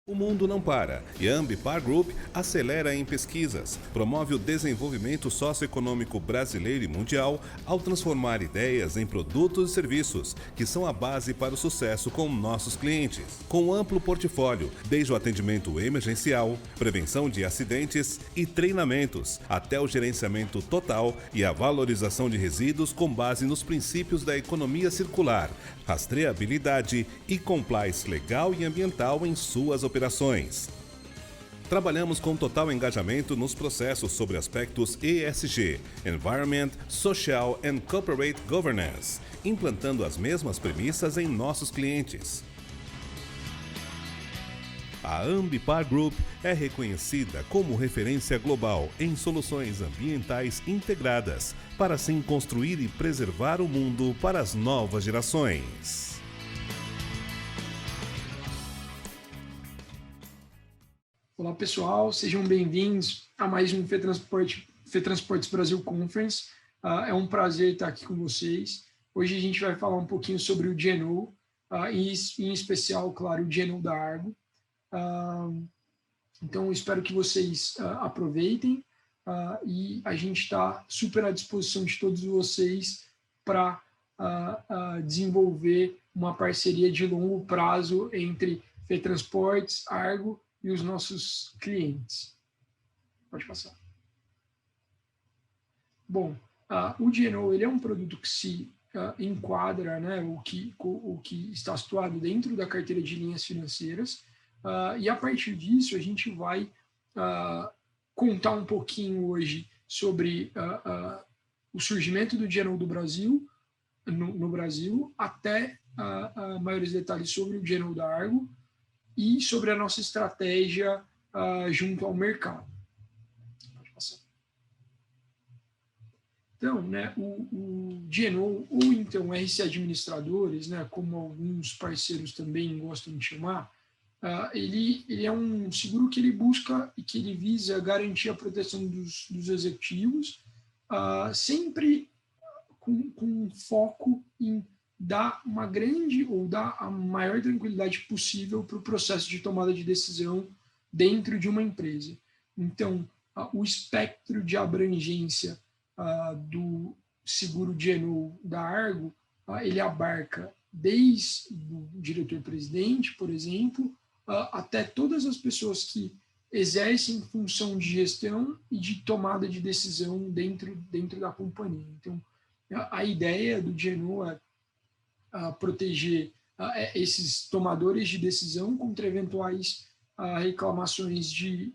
O mundo não para e a Ambipar Group acelera em pesquisas, promove o desenvolvimento socioeconômico brasileiro e mundial ao transformar ideias em produtos e serviços que são a base para o sucesso com nossos clientes. Com um amplo portfólio, desde o atendimento emergencial, prevenção de acidentes e treinamentos, até o gerenciamento total e a valorização de resíduos com base nos princípios da economia circular, rastreabilidade e compliance legal e ambiental em suas operações. Trabalhamos com total engajamento nos processos sobre aspectos ESG, Environment, Social and Corporate Governance, implantando as mesmas premissas em nossos clientes. A Ambipar Group é reconhecida como referência global em soluções ambientais integradas, para assim construir e preservar o mundo para as novas gerações. Olá pessoal, sejam bem-vindos a mais um FETransportes Brasil Conference. É um prazer estar aqui com vocês. Hoje a gente vai falar um pouquinho sobre o GNO, em especial, claro, o GNO da Argo. Então, espero que vocês aproveitem e a gente está super à disposição de todos vocês para desenvolver uma parceria de longo prazo entre FETransportes, Argo e os nossos clientes. Pode passar. Bom, o GNO ele é um produto que se enquadra, né, o que está situado dentro da carteira de linhas financeiras, e a partir disso a gente vai contar um pouquinho hoje sobre o surgimento do GNO do Brasil, no Brasil, até maiores detalhes sobre o GNO da Argo, e sobre a nossa estratégia junto ao mercado. Pode passar. Então, né, o GNO, ou então RC Administradores, né, como alguns parceiros também gostam de chamar, ele é um seguro que ele busca e que ele visa garantir a proteção dos executivos, sempre com foco em dar uma grande ou dar a maior tranquilidade possível para o processo de tomada de decisão dentro de uma empresa. Então, o espectro de abrangência do seguro GNO da Argo, ele abarca desde o diretor-presidente, por exemplo, até todas as pessoas que exercem função de gestão e de tomada de decisão dentro da companhia. Então, a ideia do GNO é proteger esses tomadores de decisão contra eventuais reclamações de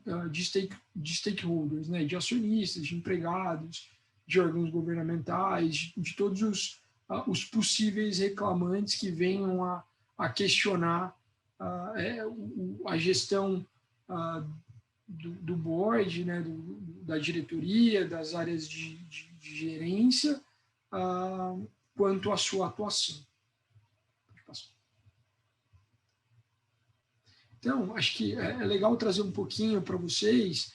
stakeholders, né, de acionistas, de empregados, de órgãos governamentais, de todos os possíveis reclamantes que venham a questionar a gestão do board, né, da diretoria, das áreas de gerência, quanto à sua atuação. Então, acho que é legal trazer um pouquinho para vocês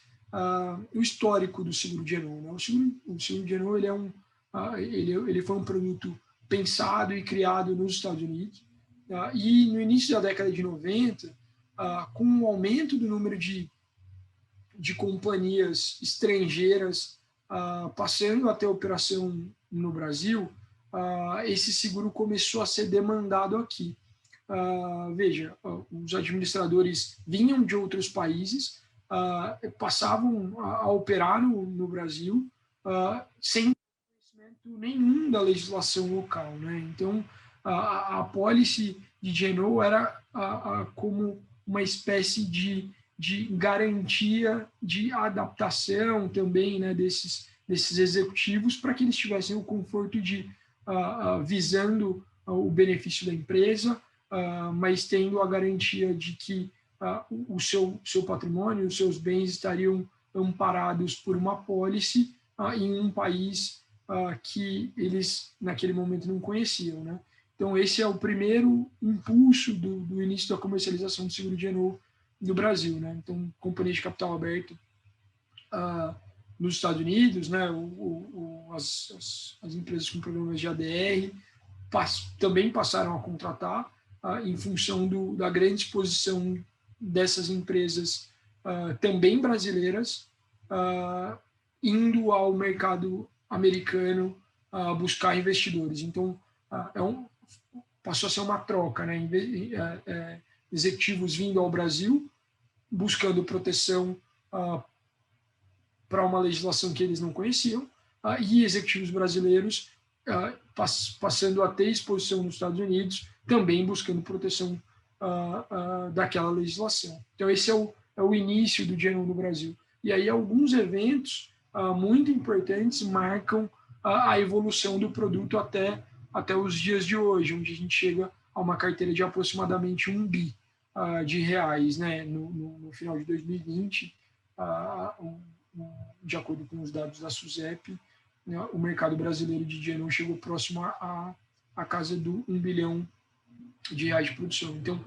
o histórico do seguro GNO. Né? O seguro GNO ele foi um produto pensado e criado nos Estados Unidos, e no início da década de 90, com o aumento do número de companhias estrangeiras passando a ter operação no Brasil, esse seguro começou a ser demandado aqui. Veja, os administradores vinham de outros países, passavam a operar no Brasil sem conhecimento nenhum da legislação local, né? Então, a apólice de GNO era como uma espécie de garantia de adaptação também, né, desses executivos, para que eles tivessem o conforto de, visando o benefício da empresa, mas tendo a garantia de que o seu patrimônio, os seus bens estariam amparados por uma apólice em um país que eles, naquele momento, não conheciam, né? Então, esse é o primeiro impulso do início da comercialização do seguro GNO no Brasil, né? Então, companhias de capital aberto nos Estados Unidos, né? As empresas com programas de ADR também passaram a contratar em função da grande exposição dessas empresas também brasileiras indo ao mercado americano buscar investidores. Então, passou a ser uma troca, né? Executivos vindo ao Brasil, buscando proteção para uma legislação que eles não conheciam, e executivos brasileiros passando a ter exposição nos Estados Unidos, também buscando proteção daquela legislação. Então, esse é o início do GNU no Brasil. E aí, alguns eventos muito importantes marcam a evolução do produto até os dias de hoje, onde a gente chega a uma carteira de aproximadamente 1 bi de reais, né? No final de 2020, de acordo com os dados da SUSEP, né, o mercado brasileiro de GNU chegou próximo à casa do 1 bilhão de reais de produção. Então,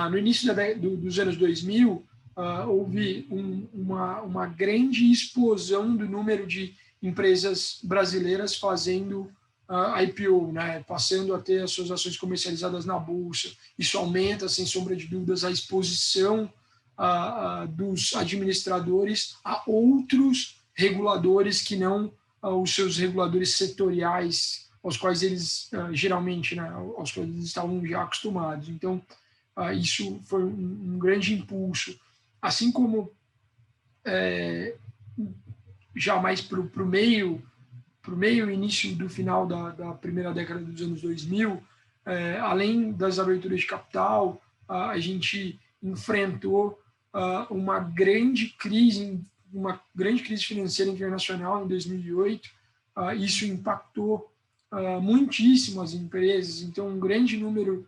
no início dos anos 2000, houve uma grande explosão do número de empresas brasileiras fazendo IPO, né, passando a ter as suas ações comercializadas na Bolsa. Isso aumenta, sem sombra de dúvidas, a exposição dos administradores a outros reguladores que não os seus reguladores setoriais, aos quais eles geralmente, né, aos quais eles estavam já acostumados. Então, isso foi um grande impulso. Assim como já mais para o meio início do final da primeira década dos anos 2000, além das aberturas de capital, a gente enfrentou uma grande crise financeira internacional em 2008. Isso impactou muitíssimo as empresas. Então, um grande número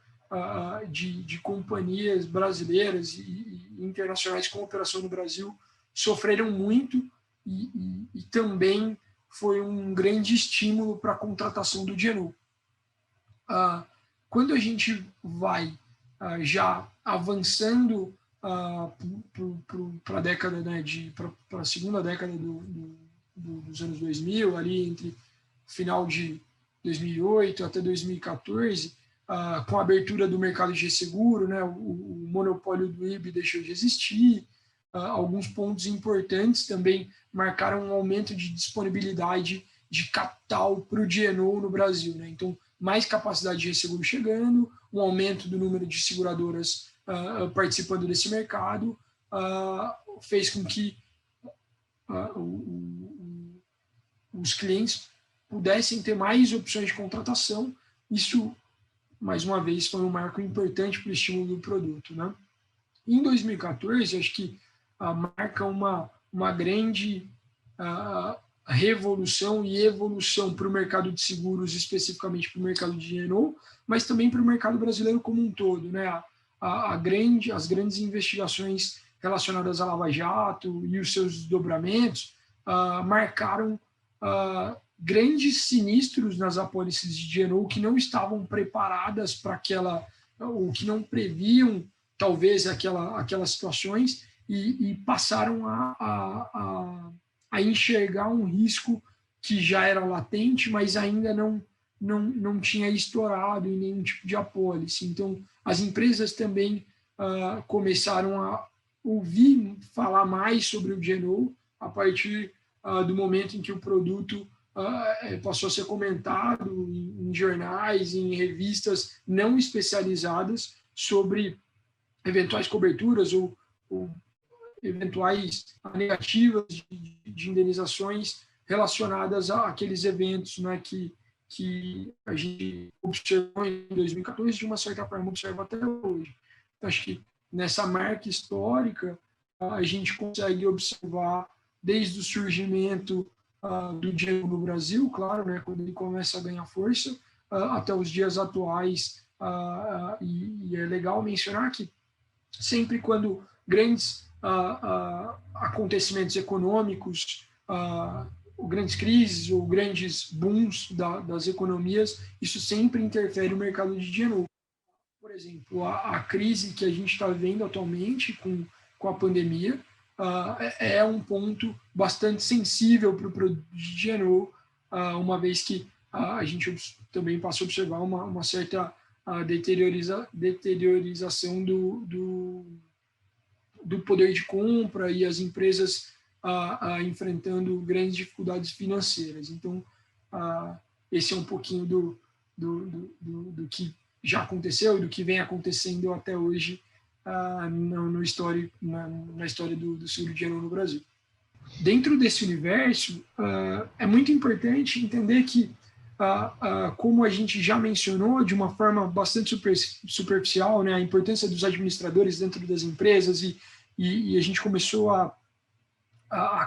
de companhias brasileiras e internacionais com operação no Brasil sofreram muito e também foi um grande estímulo para a contratação do GNU. Quando a gente vai já avançando para a década, né, para a segunda década dos anos 2000, ali entre final de 2008 até 2014, com a abertura do mercado de seguro, né, o monopólio do IB deixou de existir. Alguns pontos importantes também marcaram um aumento de disponibilidade de capital para o GNU no Brasil, né? Então, mais capacidade de resseguro chegando, um aumento do número de seguradoras participando desse mercado, fez com que os clientes pudessem ter mais opções de contratação. Isso, mais uma vez, foi um marco importante para o estímulo do produto, né? Em 2014, acho que marca uma grande revolução e evolução para o mercado de seguros, especificamente para o mercado de GNU, mas também para o mercado brasileiro como um todo, né? As grandes investigações relacionadas à Lava Jato e os seus desdobramentos marcaram grandes sinistros nas apólices de GNU que não estavam preparadas para ou que não previam, talvez, aquelas situações e passaram a enxergar um risco que já era latente, mas ainda não tinha estourado em nenhum tipo de apólice. Então, as empresas também começaram a ouvir falar mais sobre o GNU a partir do momento em que o produto passou a ser comentado em jornais, em revistas não especializadas sobre eventuais coberturas ou eventuais negativas de indenizações relacionadas àqueles eventos, né, que a gente observou em 2014, de uma certa forma observa até hoje. Então, acho que nessa marca histórica a gente consegue observar desde o surgimento do GNU no Brasil, claro, né, quando ele começa a ganhar força, até os dias atuais, e é legal mencionar que sempre quando grandes acontecimentos econômicos, grandes crises ou grandes booms das economias, isso sempre interfere no mercado de GNU. Por exemplo, a crise que a gente está vivendo atualmente com a pandemia é um ponto bastante sensível para o produto de GNU, uma vez que a gente também passou a observar uma certa deteriorização do poder de compra e as empresas enfrentando grandes dificuldades financeiras. Então, esse é um pouquinho do que já aconteceu e do que vem acontecendo até hoje na história do seguro de gênero no Brasil. Dentro desse universo, é muito importante entender que, como a gente já mencionou de uma forma bastante superficial, né, a importância dos administradores dentro das empresas e a gente começou a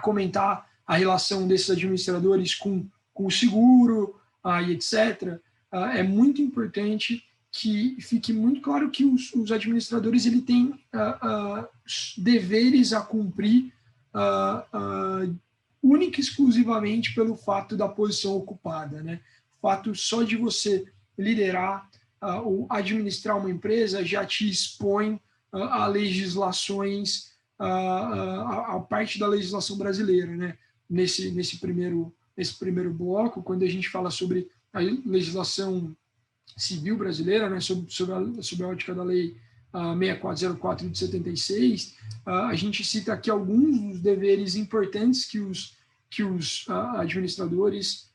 comentar a relação desses administradores com o seguro e etc., é muito importante que fique muito claro que os administradores ele têm deveres a cumprir única e exclusivamente pelo fato da posição ocupada, né? O fato só de você liderar ou administrar uma empresa já te expõe a legislações, a parte da legislação brasileira, né? Nesse primeiro bloco, quando a gente fala sobre a legislação civil brasileira, né? Sobre a ótica da lei 6404 de 76, a gente cita aqui alguns dos deveres importantes que os administradores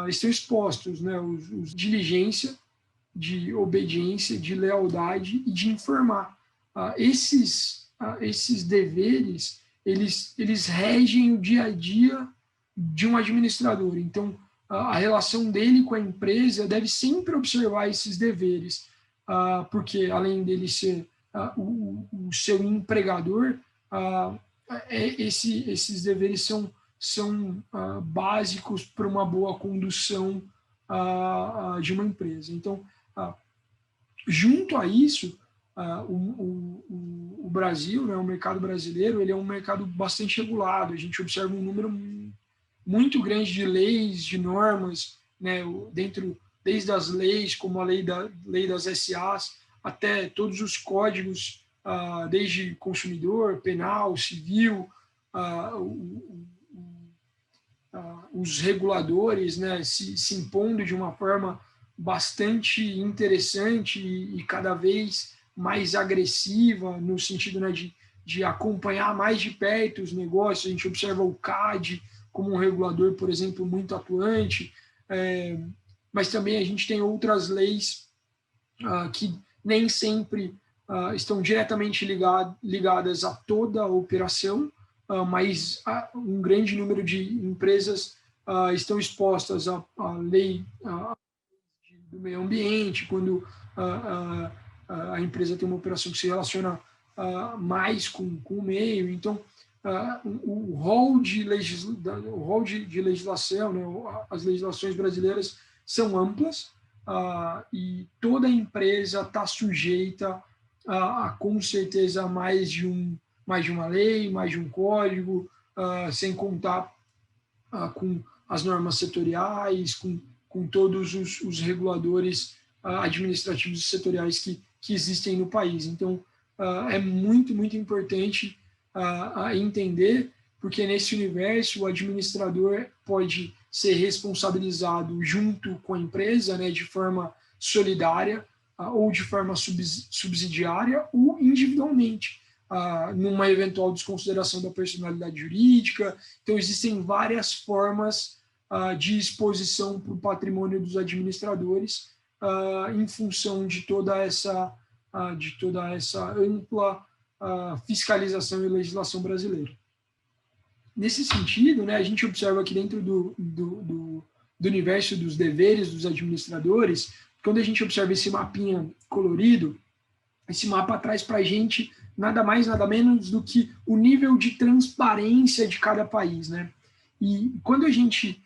estão expostos, né? Os diligência, de obediência, de lealdade e de informar. Esses deveres, eles regem o dia a dia de um administrador. Então, a relação dele com a empresa deve sempre observar esses deveres, porque além dele ser o seu empregador, esses deveres são básicos para uma boa condução de uma empresa. Então, junto a isso, o Brasil, né, o mercado brasileiro, ele é um mercado bastante regulado. A gente observa um número muito grande de leis, de normas, né, desde as leis, como a lei das SAs, até todos os códigos, desde consumidor, penal, civil, os reguladores, né, se impondo de uma forma bastante interessante e cada vez mais agressiva, no sentido, né, de acompanhar mais de perto os negócios. A gente observa o CAD como um regulador, por exemplo, muito atuante, mas também a gente tem outras leis que nem sempre estão diretamente ligadas a toda a operação, mas um grande número de empresas estão expostas à lei do meio ambiente, quando a empresa tem uma operação que se relaciona mais com o meio. Então, o rol de legislação, né, as legislações brasileiras são amplas, e toda empresa está sujeita com certeza, mais de uma lei, mais de um código, sem contar com as normas setoriais, com todos os reguladores administrativos e setoriais que existem no país. Então, é muito, muito importante entender, porque nesse universo o administrador pode ser responsabilizado junto com a empresa, né, de forma solidária, ou de forma subsidiária, ou individualmente, numa eventual desconsideração da personalidade jurídica. Então, existem várias formas de exposição para o patrimônio dos administradores, em função de toda essa ampla fiscalização e legislação brasileira. Nesse sentido, né, a gente observa que dentro do universo dos deveres dos administradores, quando a gente observa esse mapinha colorido, esse mapa traz para a gente nada mais, nada menos do que o nível de transparência de cada país, né? E quando a gente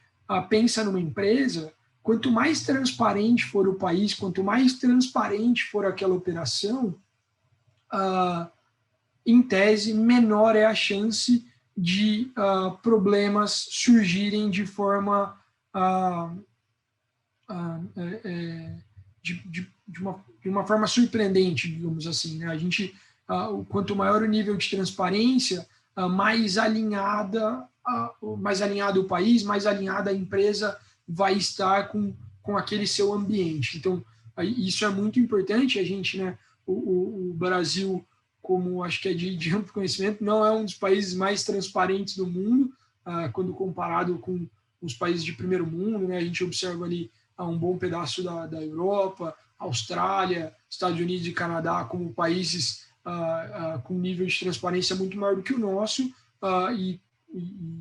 pensa numa empresa, quanto mais transparente for o país, quanto mais transparente for aquela operação, em tese, menor é a chance de problemas surgirem de forma de uma forma surpreendente, digamos assim, né? A gente, quanto maior o nível de transparência, mais alinhado o país, mais alinhada a empresa vai estar com aquele seu ambiente. Então, isso é muito importante. A gente, né, o Brasil como acho que é de amplo conhecimento, não é um dos países mais transparentes do mundo, quando comparado com os países de primeiro mundo, né? A gente observa ali um bom pedaço da Europa, Austrália, Estados Unidos e Canadá como países com nível de transparência muito maior do que o nosso, e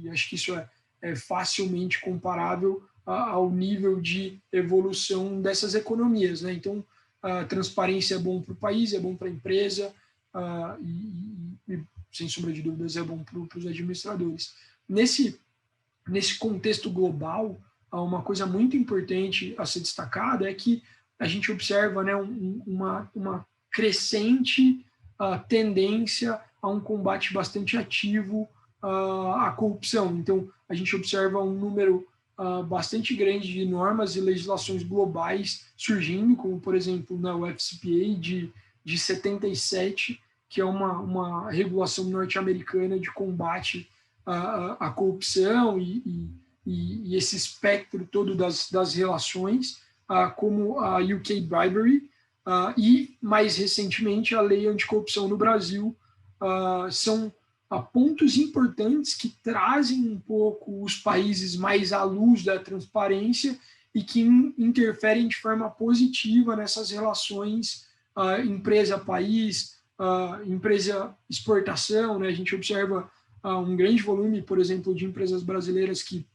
acho que isso é facilmente comparável ao nível de evolução dessas economias, né? Então, a transparência é bom para o país, é bom para a empresa, e, sem sombra de dúvidas, é bom para os administradores. Nesse contexto global, uma coisa muito importante a ser destacada é que a gente observa, né, uma crescente tendência a um combate bastante ativo à corrupção. Então, a gente observa um número bastante grande de normas e legislações globais surgindo, como, por exemplo, na UFCPA de 77, que é uma regulação norte-americana de combate à corrupção e esse espectro todo das relações, como a UK Bribery, e, mais recentemente, a Lei Anticorrupção no Brasil. São pontos importantes que trazem um pouco os países mais à luz da transparência e que interferem de forma positiva nessas relações empresa-país, empresa-exportação, né? A gente observa um grande volume, por exemplo, de empresas brasileiras que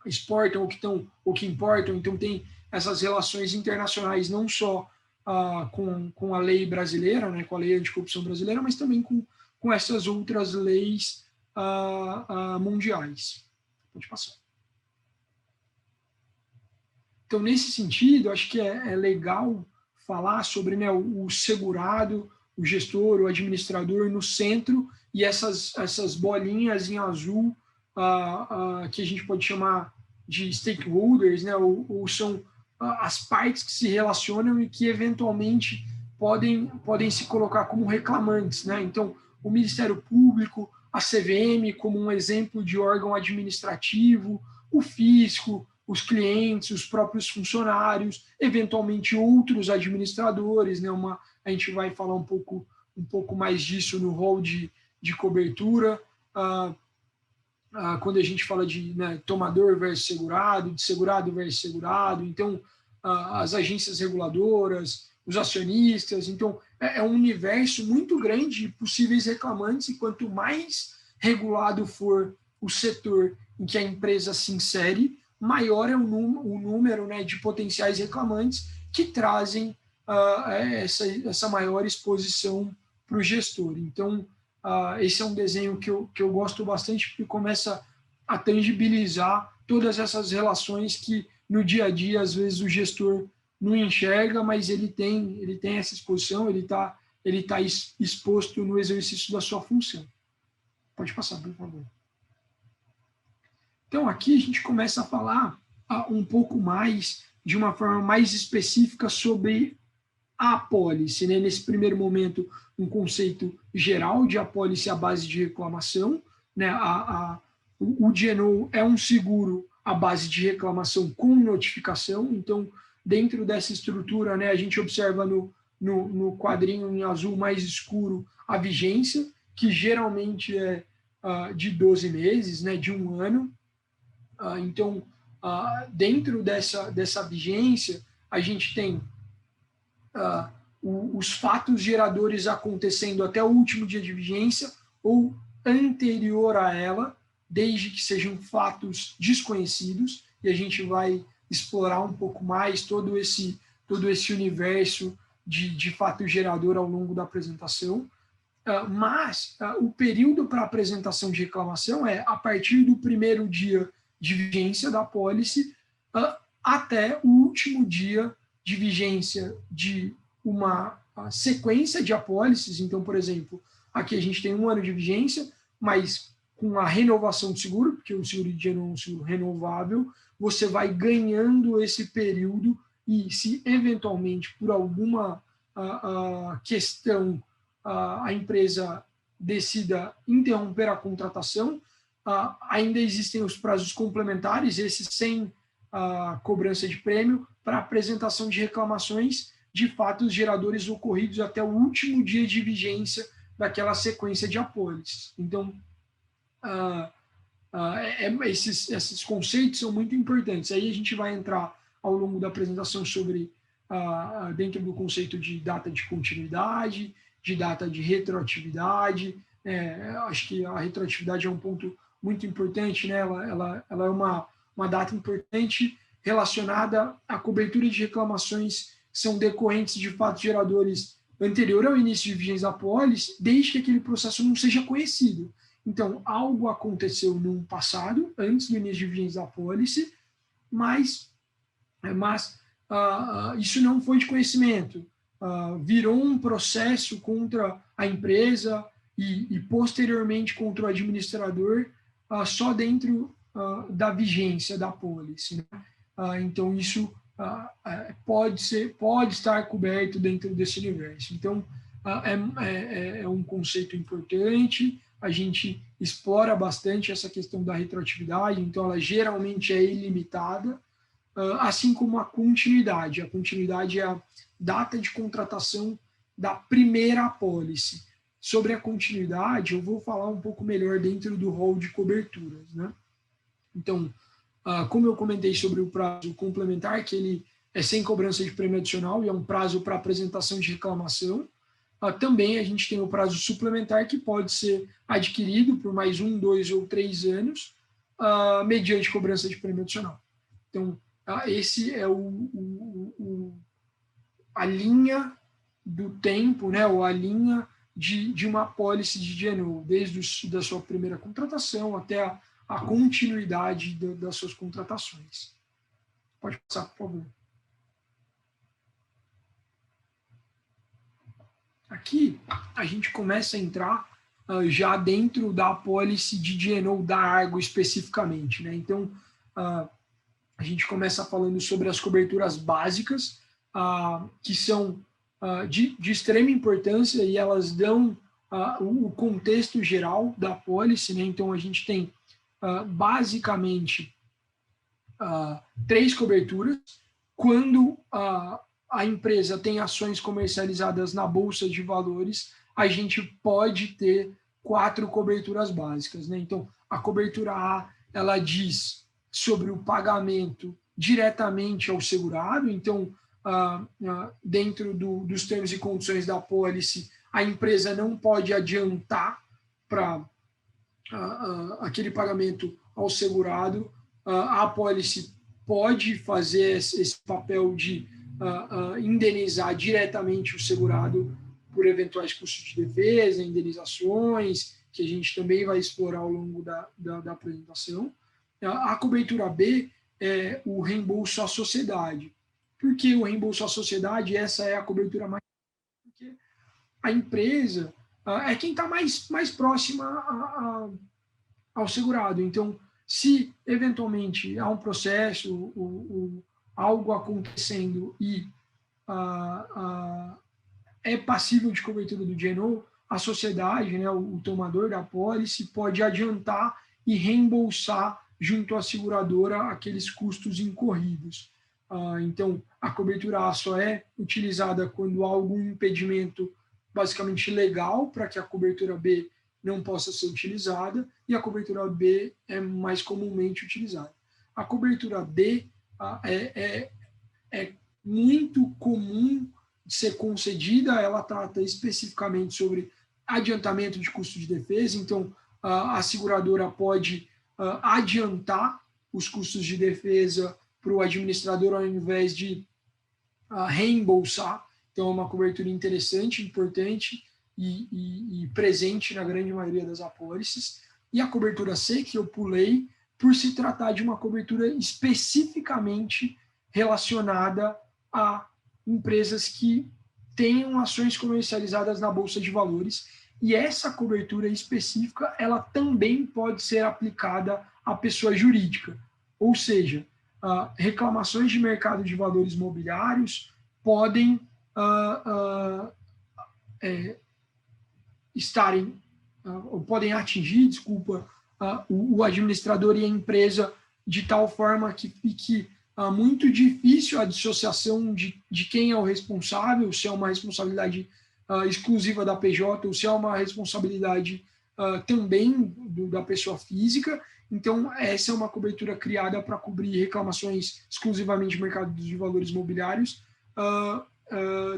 exportam ou que importam, então tem essas relações internacionais não só com a lei brasileira, né, com a lei anticorrupção brasileira, mas também com essas outras leis mundiais. Pode passar. Então, nesse sentido, acho que é legal falar sobre, né, o segurado, o gestor, o administrador no centro e essas bolinhas em azul que a gente pode chamar de stakeholders, né, ou são as partes que se relacionam e que eventualmente podem se colocar como reclamantes, né? Então, o Ministério Público, a CVM como um exemplo de órgão administrativo, o fisco, os clientes, os próprios funcionários, eventualmente outros administradores, né? A gente vai falar um pouco mais disso no rol de cobertura, quando a gente fala de, né, tomador versus segurado, de segurado versus segurado, então as agências reguladoras, os acionistas, então é um universo muito grande de possíveis reclamantes, e quanto mais regulado for o setor em que a empresa se insere, maior é o número, né, de potenciais reclamantes que trazem essa maior exposição para o gestor. Então, esse é um desenho que eu gosto bastante, porque começa a tangibilizar todas essas relações que no dia a dia, às vezes, o gestor não enxerga, mas ele tem essa exposição, ele tá exposto no exercício da sua função. Pode passar, por favor. Então, aqui a gente começa a falar um pouco mais, de uma forma mais específica, sobre a apólice, né? Nesse primeiro momento, um conceito geral de apólice à base de reclamação, né? O D&O é um seguro à base de reclamação com notificação. Então, dentro dessa estrutura, né, a gente observa no quadrinho em azul mais escuro a vigência, que geralmente é de 12 meses, né, de um ano. Então, dentro dessa vigência, a gente tem os fatos geradores acontecendo até o último dia de vigência ou anterior a ela, desde que sejam fatos desconhecidos, e a gente vai explorar um pouco mais todo esse universo de fato gerador ao longo da apresentação. Mas o período para apresentação de reclamação é a partir do primeiro dia de vigência da apólice até o último dia de vigência de uma sequência de apólices. Então, por exemplo, aqui a gente tem 1 ano de vigência, mas com a renovação do seguro, porque o seguro de dia não é um seguro renovável, você vai ganhando esse período, e se eventualmente por alguma questão a empresa decida interromper a contratação, ainda existem os prazos complementares, esses sem cobrança de prêmio, para apresentação de reclamações de fatos geradores ocorridos até o último dia de vigência daquela sequência de apólices. Então, esses conceitos são muito importantes. Aí a gente vai entrar ao longo da apresentação sobre, dentro do conceito de data de continuidade, de data de retroatividade. Acho que a retroatividade é um ponto muito importante, né? Ela é uma data importante relacionada à cobertura de reclamações que são decorrentes de fatos geradores anterior ao início de vigência da apólice, desde que aquele processo não seja conhecido. Então, algo aconteceu no passado, antes do início de vigência da apólice, mas isso não foi de conhecimento. Virou um processo contra a empresa e posteriormente contra o administrador só dentro da vigência da apólice, né? Então, isso pode estar coberto dentro desse universo. Então, é um conceito importante. A gente explora bastante essa questão da retroatividade, então ela geralmente é ilimitada, assim como a continuidade. A continuidade é a data de contratação da primeira apólice. Sobre a continuidade, eu vou falar um pouco melhor dentro do rol de coberturas, né? Então, como eu comentei sobre o prazo complementar, que ele é sem cobrança de prêmio adicional e é um prazo para apresentação de reclamação, também a gente tem o prazo suplementar, que pode ser adquirido por mais 1, 2 ou 3 anos, mediante cobrança de prêmio adicional. Então, esse é a linha do tempo, né, ou a linha de uma apólice de GNO, desde da sua primeira contratação até a continuidade das suas contratações. Pode passar, por favor. Aqui, a gente começa a entrar já dentro da apólice de GNO da Argo especificamente, né? Então, a gente começa falando sobre as coberturas básicas, que são de extrema importância e elas dão o contexto geral da apólice, né? Então, a gente tem basicamente 3 coberturas. Quando a empresa tem ações comercializadas na Bolsa de Valores, a gente pode ter 4 coberturas básicas, né? Então, a cobertura A, ela diz sobre o pagamento diretamente ao segurado. Então, dentro dos termos e condições da apólice, a empresa não pode adiantar para aquele pagamento ao segurado. A apólice pode fazer esse papel de indenizar diretamente o segurado por eventuais custos de defesa, indenizações, que a gente também vai explorar ao longo da apresentação. A cobertura B é o reembolso à sociedade. Por que o reembolso à sociedade? Essa é a cobertura mais... Porque a empresa é quem está mais próxima ao segurado. Então, se eventualmente há um processo, algo acontecendo e é passível de cobertura do GNO, a sociedade, né, o tomador da apólice, pode adiantar e reembolsar junto à seguradora aqueles custos incorridos. Então, a cobertura A só é utilizada quando há algum impedimento basicamente legal para que a cobertura B não possa ser utilizada, e a cobertura B é mais comumente utilizada. A cobertura D é muito comum de ser concedida, ela trata especificamente sobre adiantamento de custo de defesa. Então, a seguradora pode adiantar os custos de defesa para o administrador ao invés de reembolsar. Então, é uma cobertura interessante, importante e presente na grande maioria das apólices. E a cobertura C, que eu pulei, por se tratar de uma cobertura especificamente relacionada a empresas que tenham ações comercializadas na Bolsa de Valores. E essa cobertura específica, ela também pode ser aplicada à pessoa jurídica. Ou seja, reclamações de mercado de valores mobiliários podem podem atingir, o administrador e a empresa de tal forma que fique muito difícil a dissociação de quem é o responsável, se é uma responsabilidade exclusiva da PJ ou se é uma responsabilidade também da pessoa física. Então, essa é uma cobertura criada para cobrir reclamações exclusivamente do mercado de valores imobiliários,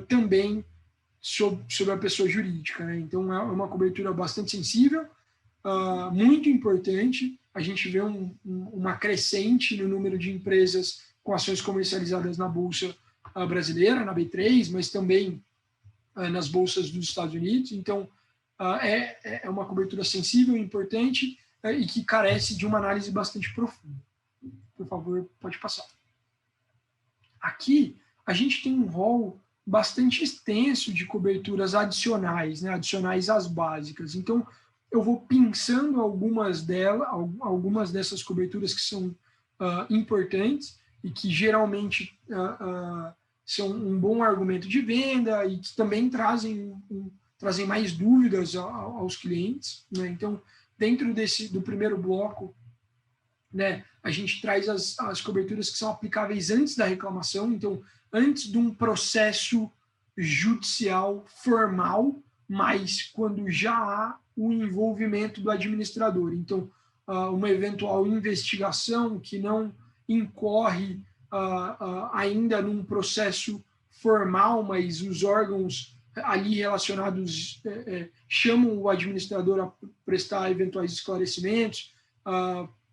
também sobre a pessoa jurídica, né? Então, é uma cobertura bastante sensível, muito importante. A gente vê uma crescente no número de empresas com ações comercializadas na Bolsa brasileira, na B3, mas também nas bolsas dos Estados Unidos. Então, é uma cobertura sensível, importante e que carece de uma análise bastante profunda. Por favor, pode passar. Aqui, a gente tem um rol bastante extenso de coberturas adicionais, né, adicionais às básicas. Então, eu vou pensando algumas dessas coberturas que são importantes e que geralmente são um bom argumento de venda e que também trazem mais dúvidas aos clientes, né? Então, dentro do primeiro bloco, né, a gente traz as coberturas que são aplicáveis antes da reclamação, então, antes de um processo judicial formal, mas quando já há o envolvimento do administrador. Então, uma eventual investigação que não incorre ainda num processo formal, mas os órgãos ali relacionados chamam o administrador a prestar eventuais esclarecimentos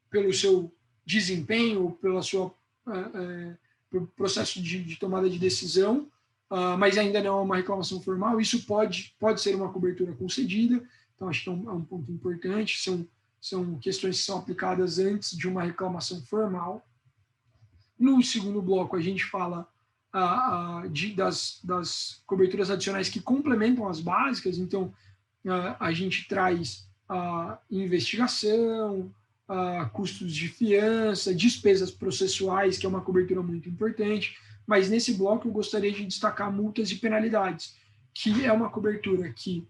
pelo seu desempenho, pelo processo de tomada de decisão, mas ainda não é uma reclamação formal. Isso pode ser uma cobertura concedida. Então, acho que é um ponto importante. São questões que são aplicadas antes de uma reclamação formal. No segundo bloco, a gente fala das coberturas adicionais que complementam as básicas. Então, a gente traz investigação, custos de fiança, despesas processuais, que é uma cobertura muito importante. Mas nesse bloco eu gostaria de destacar multas e penalidades, que é uma cobertura que,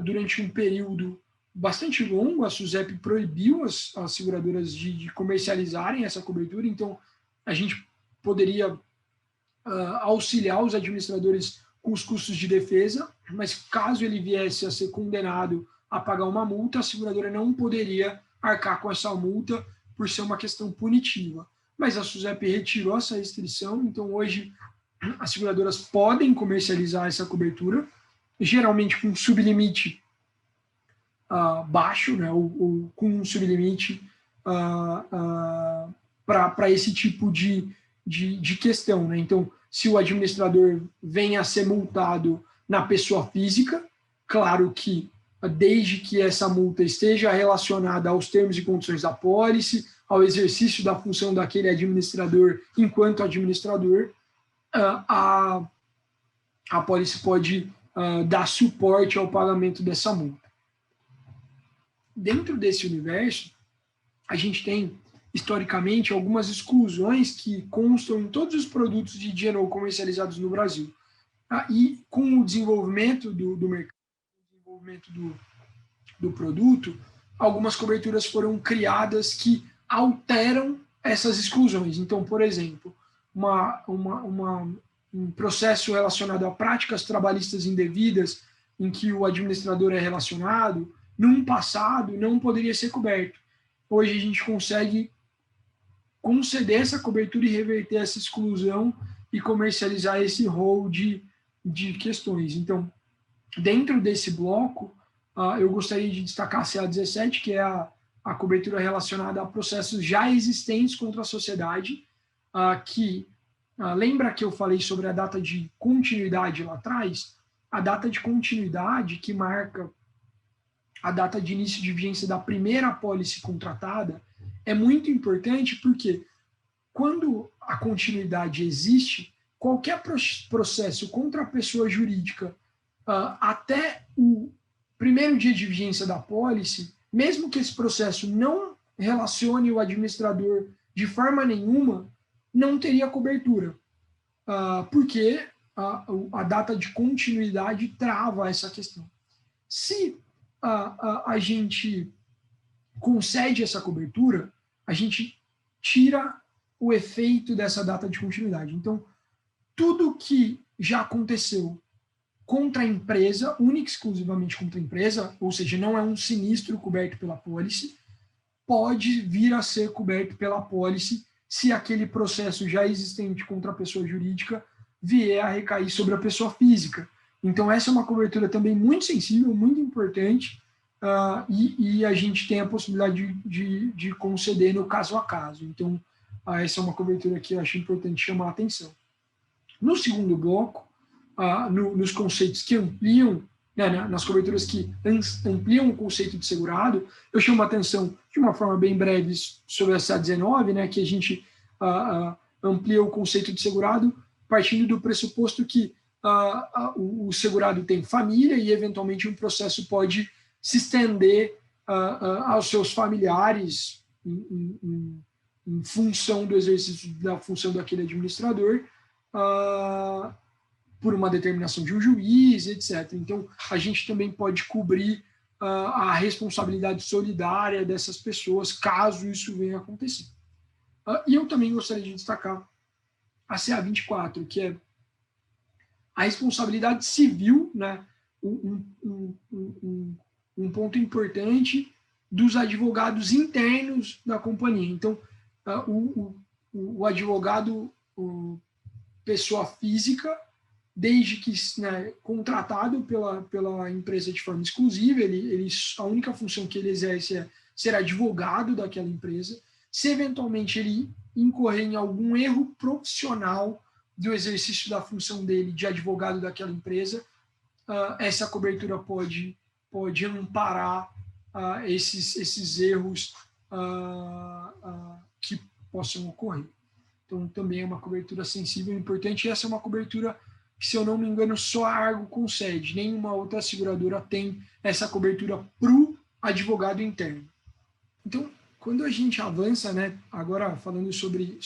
durante um período bastante longo, a SUSEP proibiu as seguradoras de comercializarem essa cobertura. Então, a gente poderia auxiliar os administradores com os custos de defesa, mas caso ele viesse a ser condenado a pagar uma multa, a seguradora não poderia arcar com essa multa por ser uma questão punitiva. Mas a SUSEP retirou essa restrição, então hoje as seguradoras podem comercializar essa cobertura, geralmente com um sublimite baixo, né, ou com um sublimite para esse tipo de questão, né? Então, se o administrador vem a ser multado na pessoa física, claro que desde que essa multa esteja relacionada aos termos e condições da pólice, ao exercício da função daquele administrador enquanto administrador, a pólice pode dar suporte ao pagamento dessa multa. Dentro desse universo, a gente tem, historicamente, algumas exclusões que constam em todos os produtos de D&O comercializados no Brasil. E com o desenvolvimento do mercado, o desenvolvimento do produto, algumas coberturas foram criadas que alteram essas exclusões. Então, por exemplo, um processo relacionado a práticas trabalhistas indevidas, em que o administrador é relacionado, num passado não poderia ser coberto. Hoje a gente consegue conceder essa cobertura e reverter essa exclusão e comercializar esse rol de questões. Então, dentro desse bloco, eu gostaria de destacar a CA17, que é a cobertura relacionada a processos já existentes contra a sociedade, que, lembra que eu falei sobre a data de continuidade lá atrás? A data de continuidade, que marca a data de início de vigência da primeira apólice contratada, é muito importante porque quando a continuidade existe, qualquer processo contra a pessoa jurídica até o primeiro dia de vigência da apólice, mesmo que esse processo não relacione o administrador de forma nenhuma, não teria cobertura, porque a data de continuidade trava essa questão. Se a gente concede essa cobertura, a gente tira o efeito dessa data de continuidade. Então, tudo que já aconteceu contra a empresa, única e exclusivamente contra a empresa, ou seja, não é um sinistro coberto pela pólice, pode vir a ser coberto pela pólice se aquele processo já existente contra a pessoa jurídica vier a recair sobre a pessoa física. Então, essa é uma cobertura também muito sensível, muito importante, e a gente tem a possibilidade de conceder no caso a caso. Então, essa é uma cobertura que eu acho importante chamar a atenção. No segundo bloco, nos conceitos que ampliam, né, nas coberturas que ampliam o conceito de segurado, eu chamo a atenção de uma forma bem breve sobre a SA19, né, que a gente amplia o conceito de segurado partindo do pressuposto que o segurado tem família e, eventualmente, um processo pode se estender aos seus familiares em função do exercício da função daquele administrador, por uma determinação de um juiz, etc. Então, a gente também pode cobrir a responsabilidade solidária dessas pessoas, caso isso venha a acontecer. E eu também gostaria de destacar a CA24, que é a responsabilidade civil, né? Um ponto importante dos advogados internos da companhia. Então, o advogado, pessoa física, desde que, né, contratado pela empresa de forma exclusiva, a única função que ele exerce é ser advogado daquela empresa. Se eventualmente ele incorrer em algum erro profissional do exercício da função dele de advogado daquela empresa, essa cobertura pode amparar esses erros que possam ocorrer. Então, também é uma cobertura sensível e importante. E essa é uma cobertura que, se eu não me engano, só a Argo concede. Nenhuma outra seguradora tem essa cobertura para o advogado interno. Então, quando a gente avança, né, agora falando sobre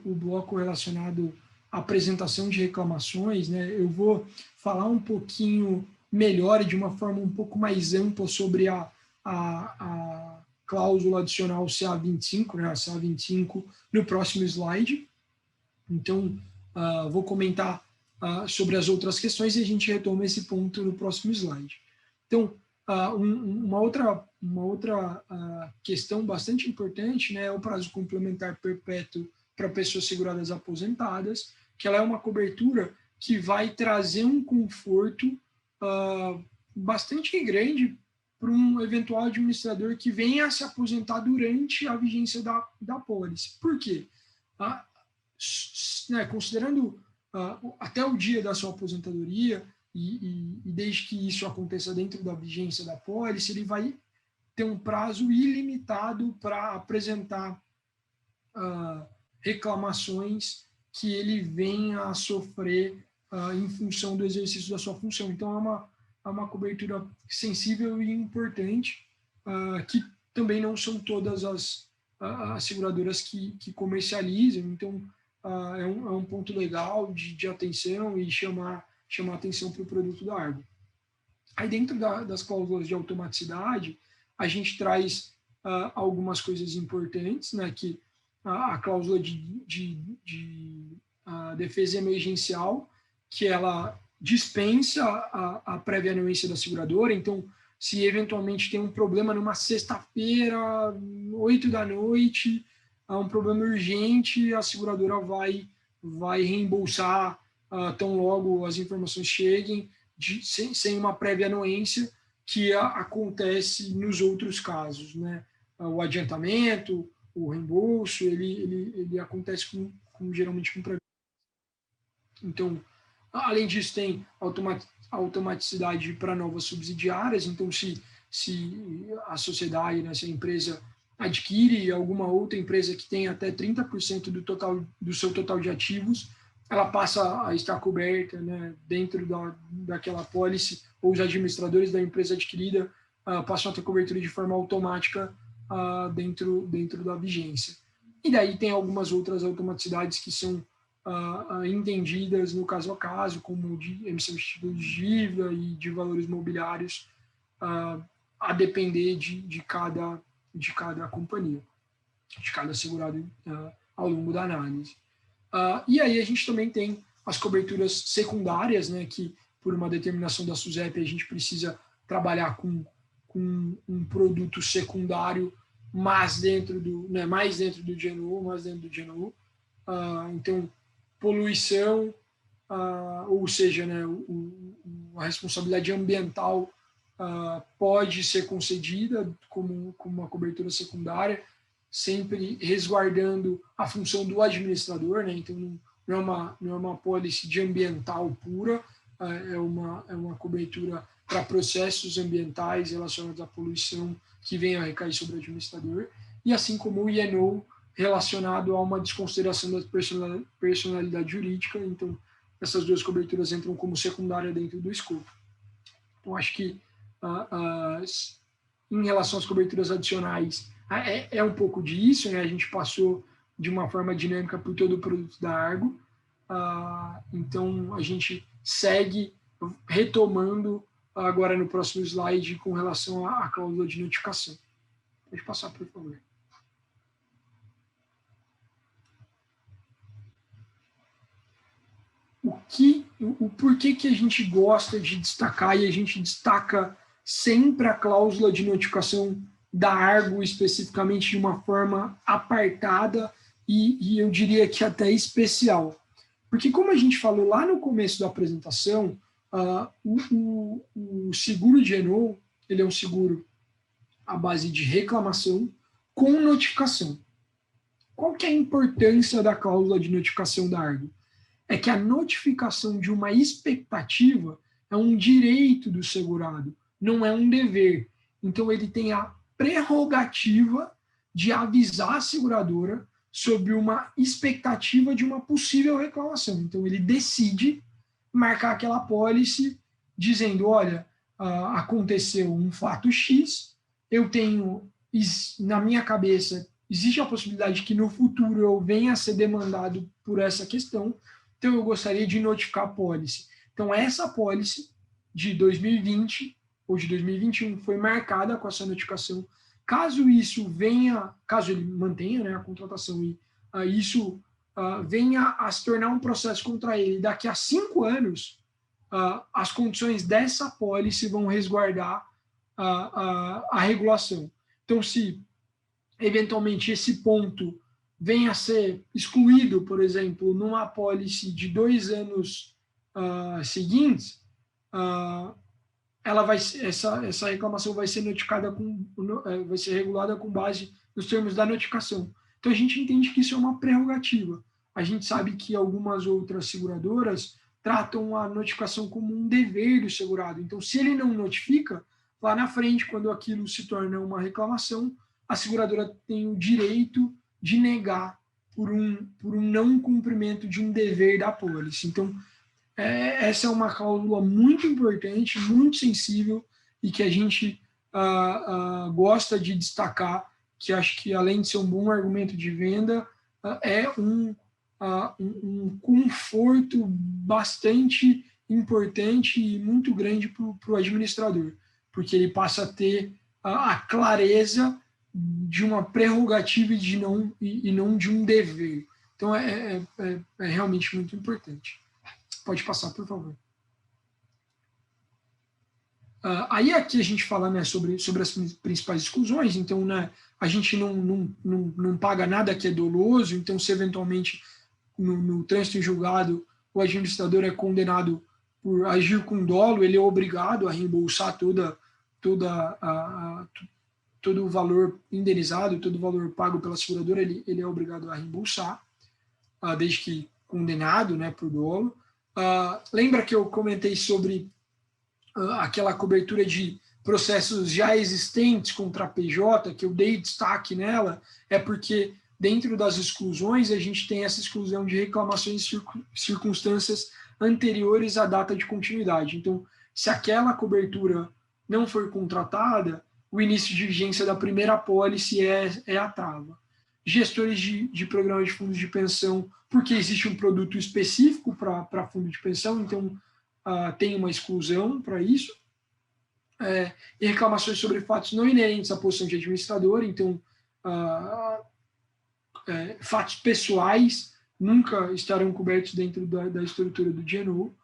o bloco relacionado à apresentação de reclamações, né, eu vou falar um pouquinho melhor e de uma forma um pouco mais ampla sobre a cláusula adicional CA25, né, a CA25 no próximo slide. Então, vou comentar sobre as outras questões e a gente retoma esse ponto no próximo slide. Então, uma outra questão bastante importante, né, é o prazo complementar perpétuo para pessoas seguradas aposentadas, que ela é uma cobertura que vai trazer um conforto bastante grande para um eventual administrador que venha a se aposentar durante a vigência da pólice. Por quê? Considerando até o dia da sua aposentadoria, e desde que isso aconteça dentro da vigência da pólice, ele vai ter um prazo ilimitado para apresentar reclamações que ele venha a sofrer em função do exercício da sua função. Então, é uma cobertura sensível e importante, que também não são todas as seguradoras que comercializam. Então, é um ponto legal de atenção e chamar atenção para o produto da Argo. Aí, dentro das cláusulas de automaticidade, a gente traz algumas coisas importantes, né, que a cláusula de defesa emergencial, que ela dispensa a prévia anuência da seguradora. Então, se eventualmente tem um problema numa sexta-feira, 8 da noite, um problema urgente, a seguradora vai reembolsar tão logo as informações cheguem, sem uma prévia anuência, que acontece nos outros casos, né? O adiantamento, o reembolso, ele acontece geralmente com prévia. Então, além disso, tem automaticidade para novas subsidiárias. Então, se a sociedade, né, se a empresa adquire alguma outra empresa que tem até 30% do seu total de ativos, ela passa a estar coberta, né, dentro daquela pólice, ou os administradores da empresa adquirida passam a ter cobertura de forma automática dentro da vigência. E daí tem algumas outras automaticidades que são entendidas no caso a caso, como de emissão de títulos de dívida e de valores mobiliários, a depender de cada companhia, de cada segurado ao longo da análise. E aí a gente também tem as coberturas secundárias, né, que por uma determinação da SUSEP, a gente precisa trabalhar com um produto secundário, mas dentro do, né, mais dentro do GNU, então, poluição, ou seja, né, a responsabilidade ambiental pode ser concedida como uma cobertura secundária, sempre resguardando a função do administrador, né? Então não é uma policy de ambiental pura, é uma cobertura para processos ambientais relacionados à poluição que venham a recair sobre o administrador, e assim como o INO relacionado a uma desconsideração da personalidade jurídica. Então essas duas coberturas entram como secundária dentro do escopo. Então acho que em relação às coberturas adicionais, é um pouco disso, né? A gente passou de uma forma dinâmica por todo o produto da Argo, então a gente segue retomando agora no próximo slide com relação à cláusula de notificação. Pode passar, por favor. O porquê que a gente gosta de destacar, e a gente destaca sempre a cláusula de notificação da Argo, especificamente de uma forma apartada e eu diria que até especial. Porque como a gente falou lá no começo da apresentação, o seguro de GNO, ele é um seguro à base de reclamação com notificação. Qual que é a importância da cláusula de notificação da Argo? É que a notificação de uma expectativa é um direito do segurado, não é um dever. Então, ele tem a prerrogativa de avisar a seguradora sobre uma expectativa de uma possível reclamação. Então, ele decide marcar aquela apólice dizendo, olha, aconteceu um fato X, eu tenho, na minha cabeça, existe a possibilidade que no futuro eu venha a ser demandado por essa questão, então eu gostaria de notificar a apólice. Então, essa apólice de 2020 ou de 2021 foi marcada com essa notificação. Caso isso venha, caso ele mantenha, né, a contratação e isso venha a se tornar um processo contra ele, daqui a 5 anos, as condições dessa apólice vão resguardar a regulação. Então, se eventualmente esse ponto venha a ser excluído, por exemplo, numa apólice de 2 anos seguintes, essa reclamação vai ser notificada vai ser regulada com base nos termos da notificação. Então a gente entende que isso é uma prerrogativa. A gente sabe que algumas outras seguradoras tratam a notificação como um dever do segurado. Então, se ele não notifica, lá na frente, quando aquilo se torna uma reclamação, a seguradora tem o direito de negar por um não cumprimento de um dever da apólice. Então, essa é uma cláusula muito importante, muito sensível e que a gente gosta de destacar, que acho que, além de ser um bom argumento de venda, é um conforto bastante importante e muito grande para o administrador, porque ele passa a ter a clareza de uma prerrogativa e não de um dever. Então, é realmente muito importante. Pode passar, por favor. Aí aqui a gente fala, né, sobre as principais exclusões. Então, né, a gente não paga nada que é doloso. Então, se eventualmente no trânsito em julgado o administrador é condenado por agir com dolo, ele é obrigado a reembolsar todo o valor indenizado, todo o valor pago pela seguradora, ele é obrigado a reembolsar, desde que condenado, né, por dolo. Lembra que eu comentei sobre aquela cobertura de processos já existentes contra a PJ, que eu dei destaque nela, é porque dentro das exclusões a gente tem essa exclusão de reclamações em circunstâncias anteriores à data de continuidade. Então, se aquela cobertura não for contratada, o início de vigência da primeira apólice é a trava. Gestores de programas de fundos de pensão, porque existe um produto específico para fundo de pensão, então tem uma exclusão para isso. E reclamações sobre fatos não inerentes à posição de administrador, então fatos pessoais nunca estarão cobertos dentro da estrutura do GNU.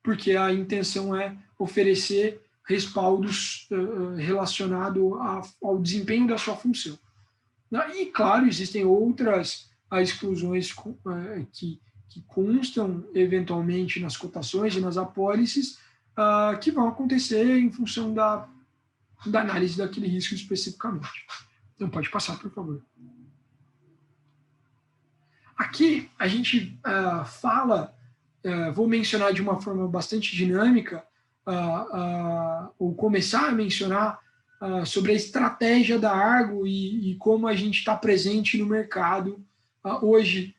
porque a intenção é oferecer respaldos relacionados ao desempenho da sua função. E, claro, existem outras exclusões que constam eventualmente nas cotações e nas apólices, que vão acontecer em função da análise daquele risco especificamente. Então, pode passar, por favor. Aqui a gente fala, vou mencionar de uma forma bastante dinâmica, ou começar a mencionar sobre a estratégia da Argo e como a gente está presente no mercado. Hoje,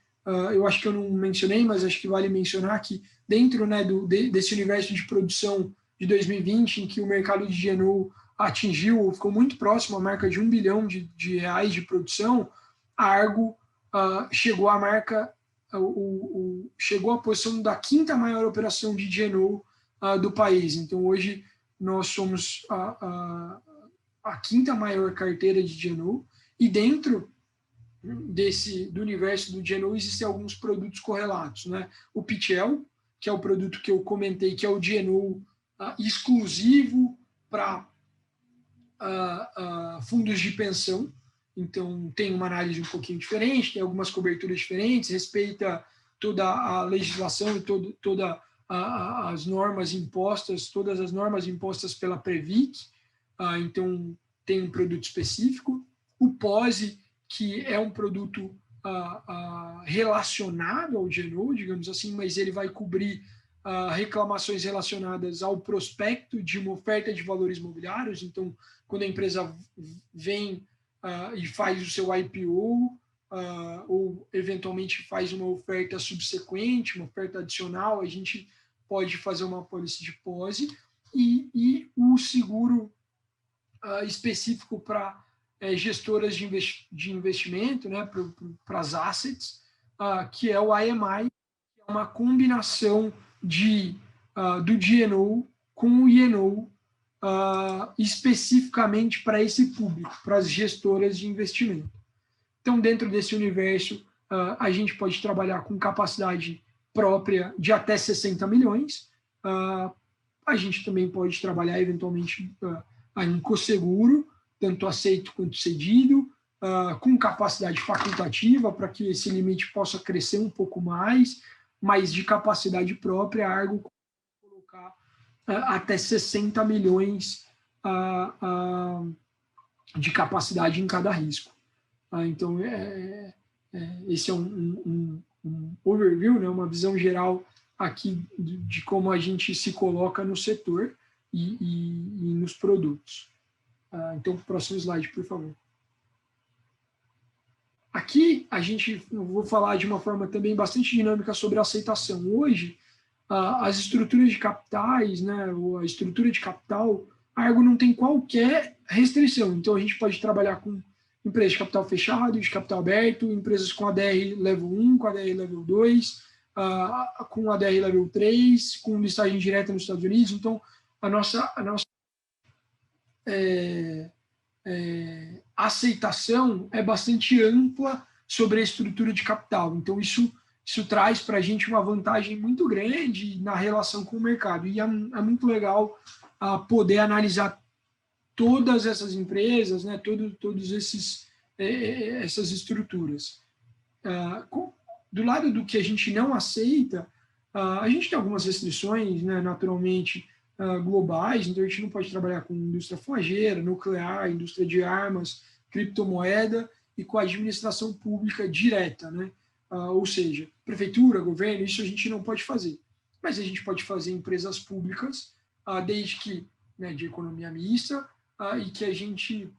eu acho que eu não mencionei, mas acho que vale mencionar que dentro, né, desse universo de produção de 2020, em que o mercado de GNU atingiu, ficou muito próximo à marca de 1 bilhão de reais de produção, a Argo chegou à marca, chegou à posição da 5ª maior operação de GNU do país. Então, hoje, nós somos a 5ª maior carteira de GNU, e dentro do universo do GNU existem alguns produtos correlatos, né? O PTL, que é o produto que eu comentei, que é o GNU exclusivo para fundos de pensão. Então, tem uma análise um pouquinho diferente, tem algumas coberturas diferentes, respeita toda a legislação e todas as normas impostas, todas as normas impostas pela Previc. Então, tem um produto específico. O POSE, que é um produto relacionado ao GNU, digamos assim, mas ele vai cobrir reclamações relacionadas ao prospecto de uma oferta de valores imobiliários. Então, quando a empresa vem e faz o seu IPO, ou eventualmente faz uma oferta subsequente, uma oferta adicional, a gente pode fazer uma apólice de POSE, e o seguro específico para gestoras de investimento, né, para as assets, que é o IMI, que é uma combinação do GNU com o INO, especificamente para esse público, para as gestoras de investimento. Então, dentro desse universo, a gente pode trabalhar com capacidade própria de até 60 milhões. A gente também pode trabalhar, eventualmente, em cosseguro, tanto aceito quanto cedido, com capacidade facultativa, para que esse limite possa crescer um pouco mais, mas de capacidade própria, a Argo colocar até 60 milhões de capacidade em cada risco. Então, esse é um overview, né, uma visão geral aqui de como a gente se coloca no setor e nos produtos. Então, próximo slide, por favor. Aqui, eu vou falar de uma forma também bastante dinâmica sobre a aceitação. Hoje, as estruturas de capitais, né, ou a estrutura de capital, a Argo não tem qualquer restrição. Então, a gente pode trabalhar com empresas de capital fechado, de capital aberto, empresas com ADR Level 1, com ADR Level 2, com ADR Level 3, com listagem direta nos Estados Unidos. Então, a nossa aceitação é bastante ampla sobre a estrutura de capital. Então, isso traz para a gente uma vantagem muito grande na relação com o mercado. E é muito legal poder analisar todas essas empresas, né, todos essas estruturas. Do lado do que a gente não aceita, a gente tem algumas restrições, né, naturalmente, globais. Então, a gente não pode trabalhar com indústria forrageira, nuclear, indústria de armas, criptomoeda e com a administração pública direta, né? Ou seja, prefeitura, governo, isso a gente não pode fazer. Mas a gente pode fazer empresas públicas, desde que, né, de economia mista, e que a gente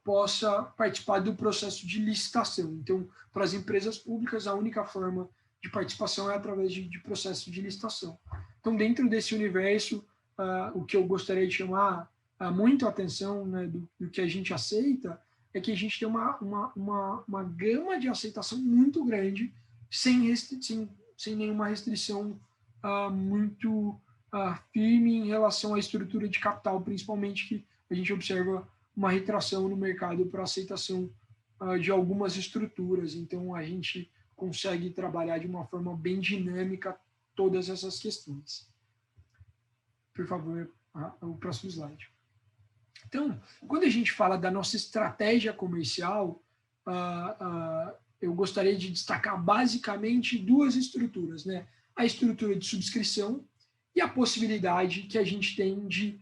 possa participar do processo de licitação. Então, para as empresas públicas, a única forma de participação é através de processo de licitação. Então, dentro desse universo, o que eu gostaria de chamar muito a atenção, né, do que a gente aceita, é que a gente tem uma gama de aceitação muito grande, sem nenhuma restrição muito firme em relação à estrutura de capital, principalmente que a gente observa uma retração no mercado para aceitação de algumas estruturas. Então, a gente consegue trabalhar de uma forma bem dinâmica todas essas questões. Por favor, o próximo slide. Então, quando a gente fala da nossa estratégia comercial, eu gostaria de destacar basicamente duas estruturas, né? A estrutura de subscrição e a possibilidade que a gente tem de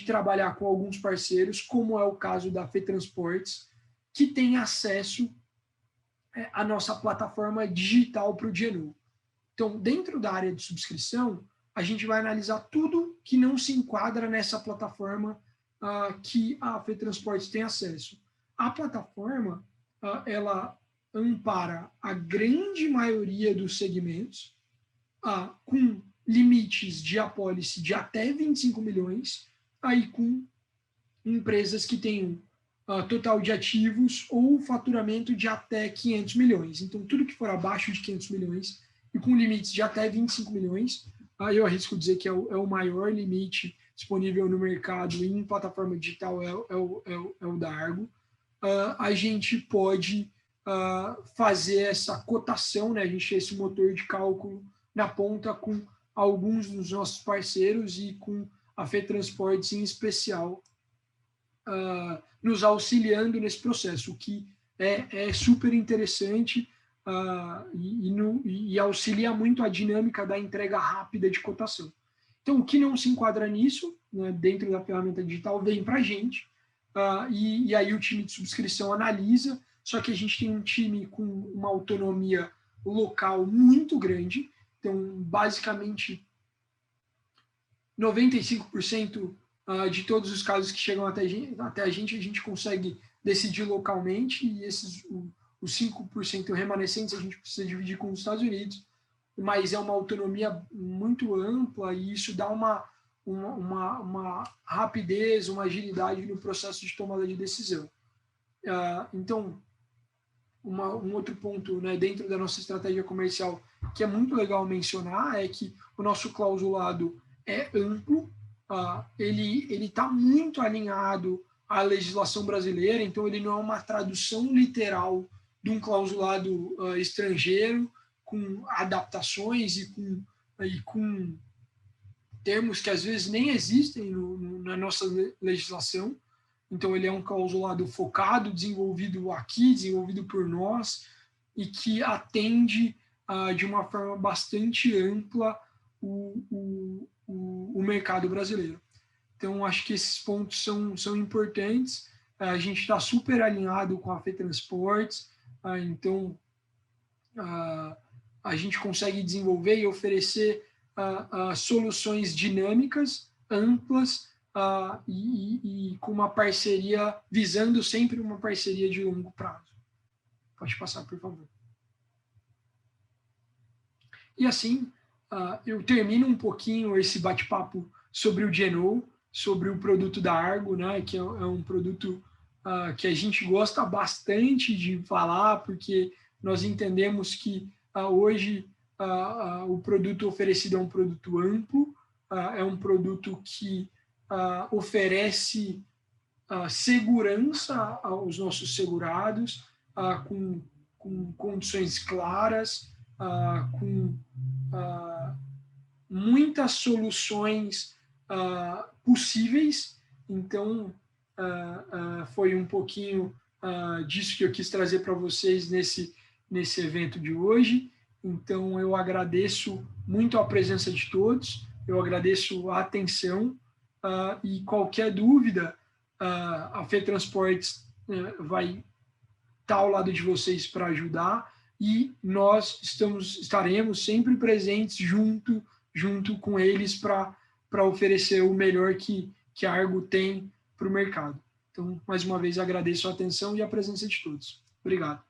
trabalhar com alguns parceiros, como é o caso da FETransportes, que tem acesso à nossa plataforma digital para o GNU. Então, dentro da área de subscrição, a gente vai analisar tudo que não se enquadra nessa plataforma que a FETransportes tem acesso. A plataforma, ela ampara a grande maioria dos segmentos, com limites de apólice de até 25 milhões, aí com empresas que tenham total de ativos ou faturamento de até 500 milhões. Então, tudo que for abaixo de 500 milhões e com limites de até 25 milhões, eu arrisco dizer que é o maior limite disponível no mercado em plataforma digital é o da Argo. A gente pode fazer essa cotação, né? A gente tem esse motor de cálculo na ponta com alguns dos nossos parceiros e com a FETransportes em especial, nos auxiliando nesse processo, o que é super interessante e auxilia muito a dinâmica da entrega rápida de cotação. Então, o que não se enquadra nisso, né, dentro da ferramenta digital, vem para a gente, e aí o time de subscrição analisa, só que a gente tem um time com uma autonomia local muito grande, então, basicamente, 95% de todos os casos que chegam até a gente consegue decidir localmente, e os 5% remanescentes a gente precisa dividir com os Estados Unidos, mas é uma autonomia muito ampla e isso dá uma rapidez, uma agilidade no processo de tomada de decisão. Então, um outro ponto, né, dentro da nossa estratégia comercial que é muito legal mencionar é que o nosso clausulado é amplo, ele está muito alinhado à legislação brasileira, então ele não é uma tradução literal de um clausulado estrangeiro, com adaptações e com termos que às vezes nem existem na nossa legislação. Então, ele é um clausulado focado, desenvolvido aqui, desenvolvido por nós, e que atende de uma forma bastante ampla o mercado brasileiro. Então, acho que esses pontos são importantes. A gente está super alinhado com a FETransportes, então a gente consegue desenvolver e oferecer soluções dinâmicas, amplas, e com uma parceria, visando sempre uma parceria de longo prazo. Pode passar, por favor. E assim, eu termino um pouquinho esse bate-papo sobre o GNO, sobre o produto da Argo, né, que é um produto que a gente gosta bastante de falar, porque nós entendemos que hoje o produto oferecido é um produto amplo, é um produto que oferece segurança aos nossos segurados, com condições claras, com muitas soluções possíveis. Então, foi um pouquinho disso que eu quis trazer para vocês nesse evento de hoje. Então, eu agradeço muito a presença de todos, eu agradeço a atenção, e qualquer dúvida, a FETransportes vai estar ao lado de vocês para ajudar, e nós estaremos sempre presentes junto com eles para oferecer o melhor que a Argo tem para o mercado. Então, mais uma vez, agradeço a atenção e a presença de todos. Obrigado.